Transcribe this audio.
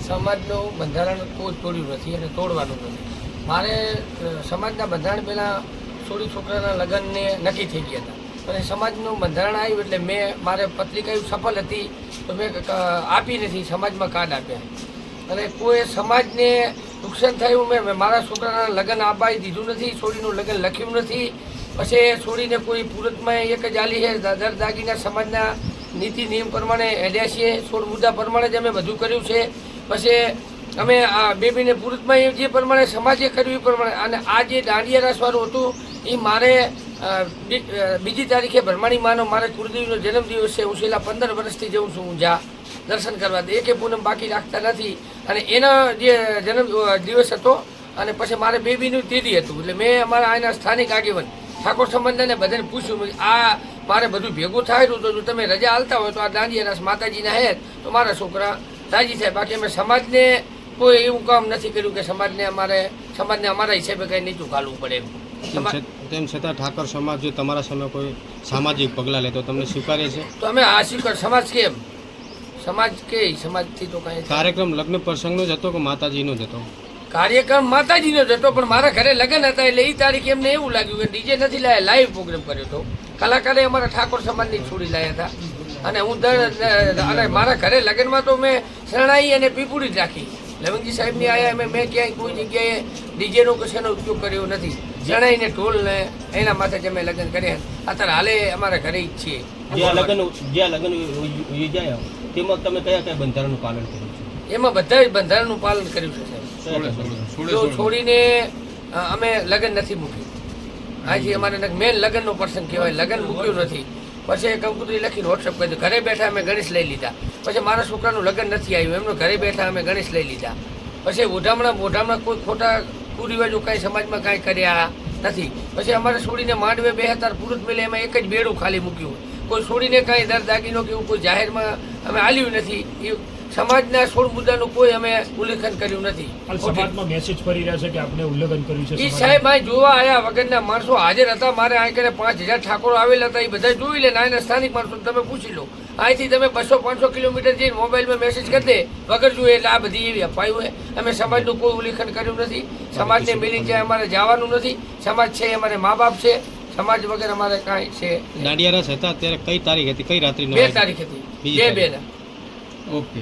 સમાજનું બંધારણ કોઈ તોડ્યું નથી અને તોડવાનું નથી. મારે સમાજના બંધારણ પહેલાં છોડી છોકરાના લગ્નને નક્કી થઈ ગયા હતા, અને સમાજનું બંધારણ આવ્યું એટલે મારે પત્રિકા સફળ હતી તો મેં આપી નથી, સમાજમાં કાર્ડ આપ્યા. અને કોઈ સમાજને નુકસાન થયું મેં મારા છોકરાના લગ્ન અપાઈ દીધું નથી, છોડીનું લગ્ન લખ્યું નથી. પછી છોડીને કોઈ પુરતમાં એક જ આલી છે, દર દાગીના સમાજના નીતિ નિયમ પ્રમાણે હેડ્યા છીએ, 16 મુદ્દા પ્રમાણે જ અમે બધું કર્યું છે. પછી અમે આ બેબીને પુરતમાં જે પ્રમાણે સમાજે કર્યું એ પ્રમાણે. અને આ જે દાંડિયા રાસવાળું હતું એ મારે બીજી તારીખે બ્રહ્માણી માનો મારે કુળદેવીનો જન્મદિવસ છે. હું છેલ્લા 15 વર્ષથી જઉં છું હું દર્શન કરવા, એકે પૂનમ બાકી રાખતા નથી. અને એનો જે જન્મ દિવસ હતો અને પછી મારે બેબીનું તિથિ હતું એટલે મેં અમારા અહીંના સ્થાનિક આગેવાન ઠાકોર સંબંધને બધાને પૂછ્યું, આ મારે બધું ભેગું થાય તો જો તમે રજા હાલતા હોય તો આ દાંડિયા રાસ માતાજીના હે તો મારા છોકરા રાજી થાય. બાકી અમે સમાજને કોઈ એવું કામ નથી કર્યું કે સમાજને અમારા હિસાબે કંઈ નીચું ઘાલવું પડે એમ. તેમ છતાં ઠાકોર સમાજ જો તમારા સામે કોઈ સામાજિક પગલાં લે તો તમને સ્વીકારે છે? તો અમે આ સ્વીકાર સમાજ કેમ સમાજથી તો કાંઈ કાર્યક્રમ લગ્ન પ્રસંગનો જ હતો કે માતાજીનો જ હતો? કાર્યક્રમ માતાજીનો જ હતો, પણ મારા ઘરે લગ્ન હતા એટલે એ તારીખે એમને એવું લાગ્યું કે ડીજે નથી લાયા, લાઈવ પ્રોગ્રામ કર્યો હતો. કલાકારે અમારા ઠાકોર સમાજની છોડી લાયા હતા. અને હું અને મારા ઘરે લગ્નમાં તો મેં શરણાઈ અને પીપુડી જ રાખી. લવંગજી સાહેબની આયા મેં ક્યાંય કોઈ જગ્યાએ ડીજેનો કશાનો ઉપયોગ કર્યો નથી. શરણાઈને ઢોલ ને એના માથે જ અમે લગ્ન કર્યા. અત્યારે હાલે અમારા ઘરે જ છીએ. જ્યાં લગ્ન યોજાયા તેમાં તમે કયા બંધારણનું પાલન કર્યું છે? એમાં બધા જ બંધારણનું પાલન કર્યું છે સાહેબ. જો છોડીને અમે લગ્ન નથી મૂક્યું. આજે અમારે મેન લગ્નનો પ્રસંગ કહેવાય, લગ્ન મૂક્યું નથી. પછી કંકોત્રી લખીને વોટ્સઅપ કરી ઘરે બેઠા અમે ગણેશ લઈ લીધા. પછી મારા છોકરાનું લગ્ન નથી આવ્યું, એમનું ઘરે બેઠા અમે ગણેશ લઈ લીધા. પછી ઓઢામણા કોઈ ખોટા કુરિવાજો કાંઈ સમાજમાં કાંઈ કર્યા નથી. પછી અમારે છોડીને માંડવે બે હતા પુરુષ મેલે એમાં એક જ બેડું ખાલી મૂક્યું. કોઈ છોડીને કાંઈ દર દાગીનો કે એવું કોઈ જાહેરમાં અમે આલ્યું નથી. એ સમાજના 16 મુદ્દાનું કોઈ અમે ઉલ્લેખન કર્યું નથી. સમાજમાં મેસેજ ફરી રહ્યા છે કે આપણે ઉલ્લંઘન કર્યું છે. એ સાહેબ અહીં જોવા આવ્યા વગરના માણસો હાજર હતા. મારે અહીં કરે 5000 ઠાકોરો આવેલા હતા, એ બધા જોઈ લે. અહીંના સ્થાનિક માણસો તમે પૂછી લો. અહીંથી તમે 200-500 કિલોમીટર જઈને મોબાઈલમાં મેસેજ કરી દે વગર જોઈએ એટલે આ બધી એવી અપાયું હોય. અમે સમાજનું કોઈ ઉલ્લેખન કર્યું નથી. સમાજને મિલી જાય અમારે જવાનું નથી. સમાજ છે અમારે મા બાપ છે, સમાજ વગર અમારે કાંઈ છે. દાંડિયા રાસ હતા ત્યારે કઈ તારીખ હતી, કઈ રાત્રિ? 2 તારીખ હતી, 2/2. ઓકે.